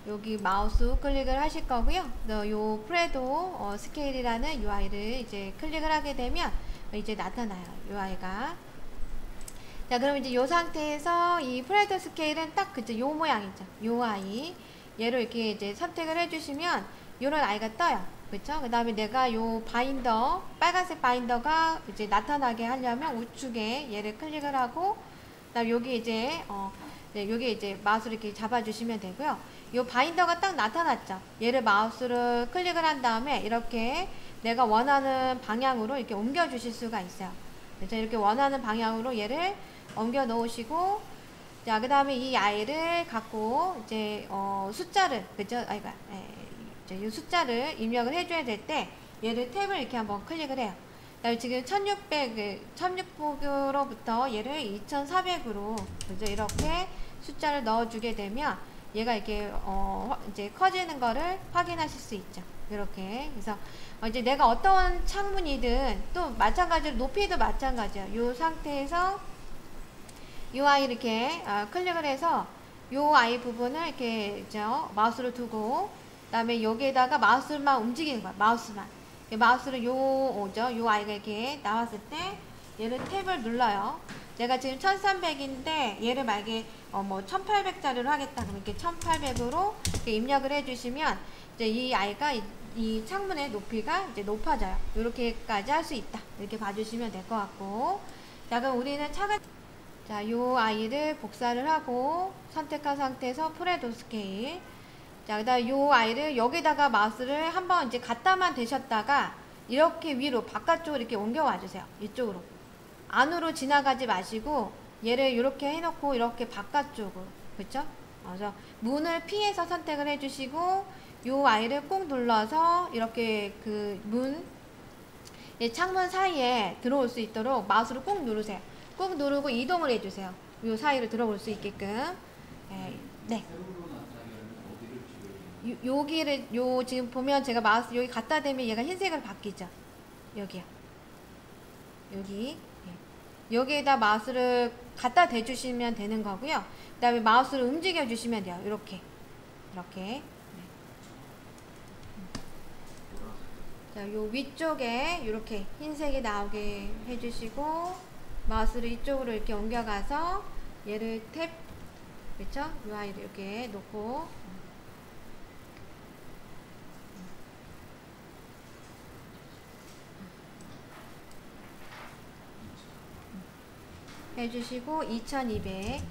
여기 마우스 클릭을 하실 거고요. 요 프레도 스케일이라는 UI를 이제 클릭을 하게 되면 이제 나타나요. UI가. 자, 그럼 이제 요 상태에서 이 프레도 스케일은 딱 그죠? 요 모양이죠. 요 아이. 얘를 이렇게 이제 선택을 해주시면 요런 아이가 떠요. 그쵸? 그 다음에 내가 요 바인더, 빨간색 바인더가 이제 나타나게 하려면 우측에 얘를 클릭을 하고, 그 다음 여기 이제, 네, 여기 이제 마우스를 이렇게 잡아주시면 되고요. 요 바인더가 딱 나타났죠? 얘를 마우스를 클릭을 한 다음에 이렇게 내가 원하는 방향으로 이렇게 옮겨 주실 수가 있어요. 그래서 이렇게 원하는 방향으로 얘를 옮겨 놓으시고, 자, 그 다음에 이 아이를 갖고 이제 숫자를, 그죠? 아이가 이 숫자를 입력을 해줘야 될 때 얘를 탭을 이렇게 한번 클릭을 해요. 그다음에 지금 1600으로부터 얘를 2400으로 그죠? 이렇게 숫자를 넣어주게 되면 얘가 이렇게 이제 커지는 거를 확인하실 수 있죠. 이렇게. 그래서 이제 내가 어떤 창문이든 또 마찬가지로 높이도 마찬가지야. 이 상태에서 이 아이 이렇게 클릭을 해서 이 아이 부분을 이렇게 마우스를 두고, 그 다음에 여기에다가 마우스만 움직이는 거야. 마우스를 요 아이가 이렇게 나왔을 때 얘를 탭을 눌러요. 내가 지금 1300인데 얘를 만약에 뭐 1800짜리로 하겠다 그러면 이렇게 1800으로 이렇게 입력을 해주시면 이제 이 아이가 이 창문의 높이가 이제 높아져요. 이렇게까지 할 수 있다. 이렇게 봐주시면 될 것 같고, 자, 그럼 우리는 자, 요 아이를 복사를 하고 선택한 상태에서 프레도 스케일. 자, 그 다음 요 아이를 여기다가 마우스를 한번 이제 갖다만 대셨다가 이렇게 위로 바깥쪽으로 이렇게 옮겨와 주세요. 이쪽으로. 안으로 지나가지 마시고 얘를 이렇게 해놓고 이렇게 바깥쪽으로. 그쵸? 그래서 문을 피해서 선택을 해주시고 요 아이를 꾹 눌러서 이렇게 그 창문 사이에 들어올 수 있도록 마우스를 꾹 누르세요. 꾹 누르고 이동을 해주세요. 요 사이로 들어올 수 있게끔. 네. 여기를 지금 보면 제가 마우스 여기 갖다 대면 얘가 흰색으로 바뀌죠. 여기요. 여기. 여기에다 마우스를 갖다 대주시면 되는 거고요. 그 다음에 마우스를 움직여 주시면 돼요. 이렇게. 자, 요 위쪽에 이렇게 흰색이 나오게 해주시고 마우스를 이쪽으로 이렇게 옮겨가서 얘를 탭, 그쵸? 요 아이를 이렇게 놓고 해주시고 2200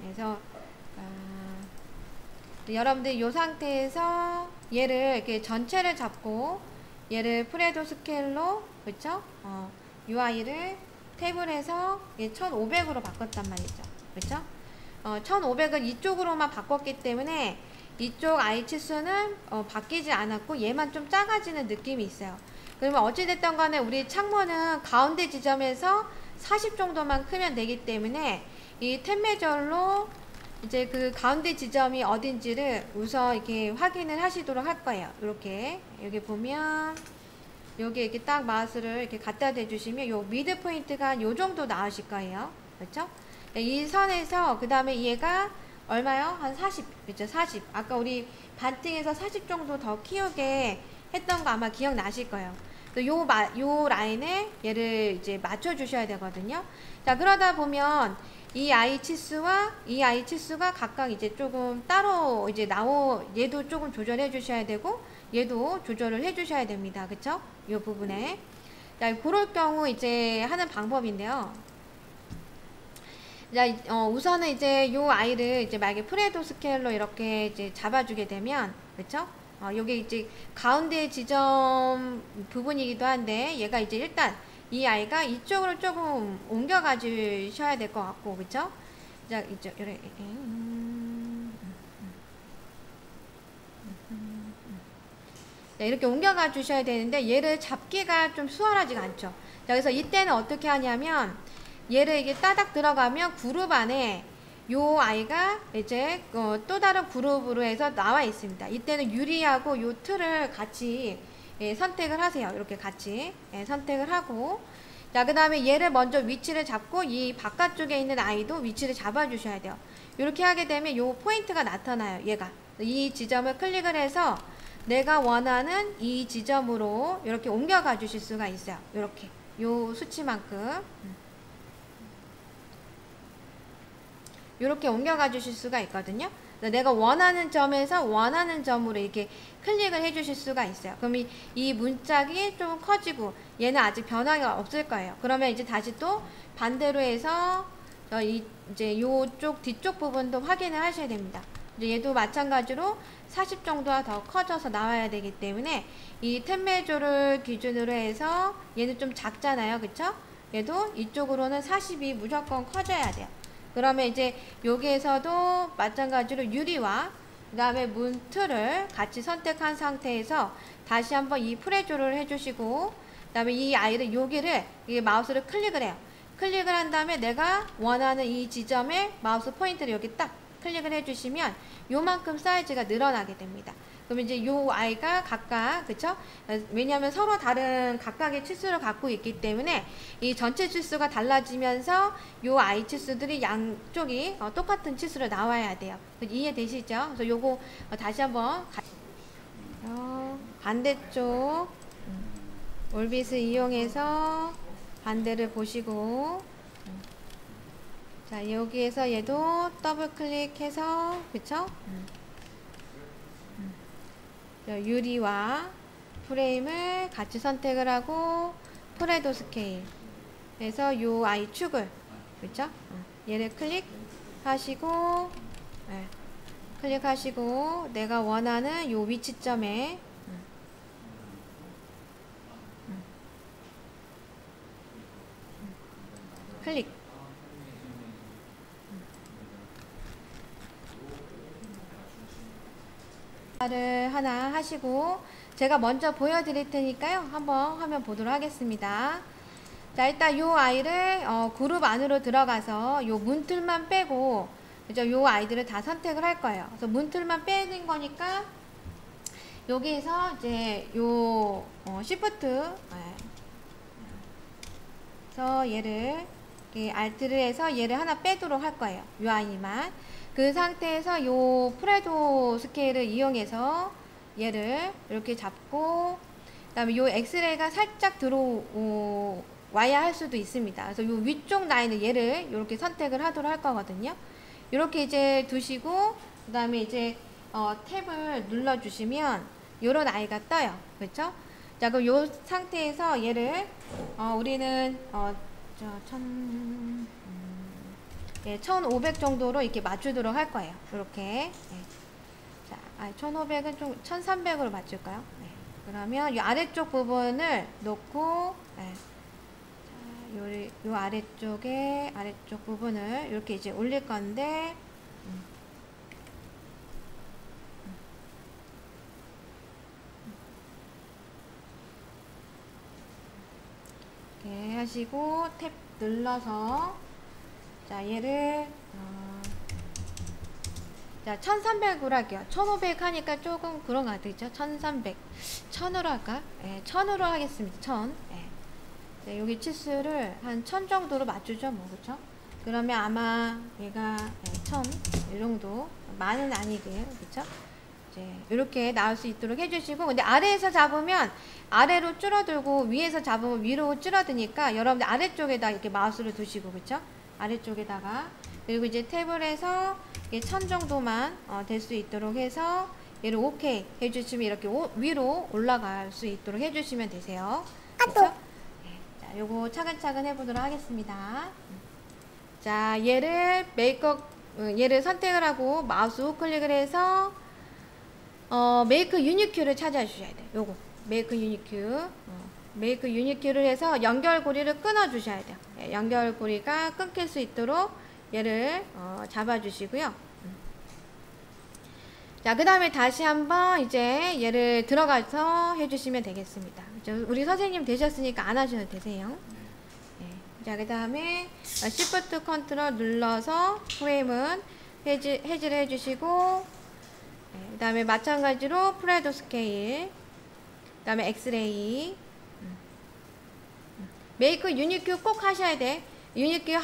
그래서 여러분들 이 상태에서 얘를 이렇게 전체를 잡고 얘를 프레도 스케일로 그쵸? UI를 탭을 해서 1500으로 바꿨단 말이죠. 그쵸? 1500을 이쪽으로만 바꿨기 때문에 이쪽 I 치수는 바뀌지 않았고 얘만 좀 작아지는 느낌이 있어요. 그러면 어찌됐든 간에 우리 창문은 가운데 지점에서 40 정도만 크면 되기 때문에 이 탭 매저로 이제 그 가운데 지점이 어딘지를 우선 이렇게 확인을 하시도록 할 거예요. 이렇게 여기 보면 여기 이렇게 딱 마우스를 이렇게 갖다 대주시면 요 미드 포인트가 요 정도 나오실 거예요. 그렇죠? 이 선에서 그 다음에 얘가 얼마요? 한 40. 그렇죠? 40. 아까 우리 반등에서 40 정도 더 키우게 했던 거 아마 기억나실 거예요. 요 라인에 얘를 이제 맞춰 주셔야 되거든요. 자, 그러다 보면 이 I 치수와 이 I 치수가 각각 이제 조금 따로 이제 얘도 조금 조절해 주셔야 되고 얘도 조절을 해 주셔야 됩니다. 그쵸? 이 부분에. 자, 그럴 경우 이제 하는 방법인데요. 자, 우선은 이제 요 아이를 이제 만약에 프레도 스케일로 이렇게 이제 잡아주게 되면, 그쵸? 여기 이제 가운데 지점 부분이기도 한데, 얘가 이제 일단 이 아이가 이쪽으로 조금 옮겨가 주셔야 될 것 같고, 그쵸? 자, 이렇게 옮겨가 주셔야 되는데, 얘를 잡기가 좀 수월하지가 않죠. 자, 그래서 이때는 어떻게 하냐면, 얘를 이게 따닥 들어가면 그룹 안에 요 아이가 이제 또 다른 그룹으로 해서 나와 있습니다. 이때는 유리하고 요 틀을 같이 선택을 하세요. 이렇게 같이 선택을 하고, 자, 그 다음에 얘를 먼저 위치를 잡고 이 바깥쪽에 있는 아이도 위치를 잡아 주셔야 돼요. 이렇게 하게 되면 요 포인트가 나타나요. 얘가 이 지점을 클릭을 해서 내가 원하는 이 지점으로 이렇게 옮겨가 주실 수가 있어요. 이렇게 요 수치만큼 이렇게 옮겨가 주실 수가 있거든요. 내가 원하는 점에서 원하는 점으로 이렇게 클릭을 해 주실 수가 있어요. 그럼 이 문짝이 좀 커지고 얘는 아직 변화가 없을 거예요. 그러면 이제 다시 또 반대로 해서 이제 요쪽 뒤쪽 부분도 확인을 하셔야 됩니다. 이제 얘도 마찬가지로 40 정도가 더 커져서 나와야 되기 때문에 이 템메조를 기준으로 해서 얘는 좀 작잖아요. 그쵸? 얘도 이쪽으로는 40이 무조건 커져야 돼요. 그러면 이제 여기에서도 마찬가지로 유리와 그 다음에 문틀을 같이 선택한 상태에서 다시 한번 이 프레조를 해주시고 그 다음에 이 아이를 여기를 마우스를 클릭을 해요. 클릭을 한 다음에 내가 원하는 이 지점에 마우스 포인트를 여기 딱 클릭을 해주시면 요만큼 사이즈가 늘어나게 됩니다. 그럼 이제 요 아이가 각각, 그쵸? 왜냐하면 서로 다른 각각의 치수를 갖고 있기 때문에 이 전체 치수가 달라지면서 요 아이 치수들이 양쪽이 똑같은 치수로 나와야 돼요. 이해되시죠? 그래서 요거 다시 한번 반대쪽 올빗을 이용해서 반대를 보시고 자, 여기에서 얘도 더블 클릭해서, 그쵸? 유리와 프레임을 같이 선택을 하고 프레도 스케일 그래서 요 아이 축을, 그쵸? 얘를 클릭하시고 네, 클릭하시고 내가 원하는 요 위치점에 클릭 를 하나 하시고 제가 먼저 보여드릴 테니까요. 한번 화면 보도록 하겠습니다. 자, 일단 요 아이를 그룹 안으로 들어가서 요 문틀만 빼고 그죠? 요 아이들을 다 선택을 할 거예요. 그래서 문틀만 빼는 거니까 여기에서 이제 요 시프트 그래서 얘를 알트를 해서 얘를 하나 빼도록 할 거예요. 요 아이만. 그 상태에서 요 프레도 스케일을 이용해서 얘를 이렇게 잡고 그 다음에 요 엑스레이가 살짝 들어와야 할 수도 있습니다. 그래서 요 위쪽 라인을 얘를 이렇게 선택을 하도록 할 거거든요. 이렇게 이제 두시고 그 다음에 이제 탭을 눌러 주시면 요런 아이가 떠요. 그렇죠? 자, 그럼 요 상태에서 얘를 우리는 1500 정도로 이렇게 맞추도록 할 거예요. 이렇게. 네. 자, 1500은 좀 1300으로 맞출까요? 네. 그러면 이 아래쪽 부분을 놓고, 네. 자, 요 아래쪽에, 아래쪽 부분을 이렇게 이제 올릴 건데, 이렇게 하시고, 탭 눌러서, 자, 얘를 자, 1300으로 할게요. 1500 하니까 조금 그런 것 같죠? 1300 1000으로 할까? 네, 1000으로 하겠습니다. 1000 네. 네, 여기 치수를 한 1000 정도로 맞추죠, 뭐, 그쵸? 그러면 아마 얘가 1000 이 정도 많은 아니고요, 그쵸? 이제 이렇게 나올 수 있도록 해주시고, 근데 아래에서 잡으면 아래로 줄어들고 위에서 잡으면 위로 줄어드니까 여러분들 아래쪽에다 이렇게 마우스를 두시고, 그쵸? 아래쪽에다가 그리고 이제 탭을 이게 1000 정도만 될 수 있도록 해서 얘를 오케이 해주시면 이렇게 위로 올라갈 수 있도록 해주시면 되세요. 그렇죠? 네, 자, 요거 차근차근 해보도록 하겠습니다. 자, 얘를 얘를 선택을 하고 마우스 우클릭을 해서 메이크 유니큐를 찾아주셔야 돼요. 요거 메이크 유니큐 메이크 유니큐를 해서 연결고리를 끊어 주셔야 돼요. 네, 연결고리가 끊길 수 있도록 얘를 잡아주시고요. 자, 그 다음에 다시 한번 이제 얘를 들어가서 해주시면 되겠습니다. 우리 선생님 되셨으니까 안 하셔도 되세요. 네. 자, 그 다음에 Shift 컨트롤 눌러서 프레임은 해지를 해주시고 네, 그 다음에 마찬가지로 프레도 스케일 그 다음에 엑스레이 메이크 유니큐 꼭 하셔야 돼. 유니큐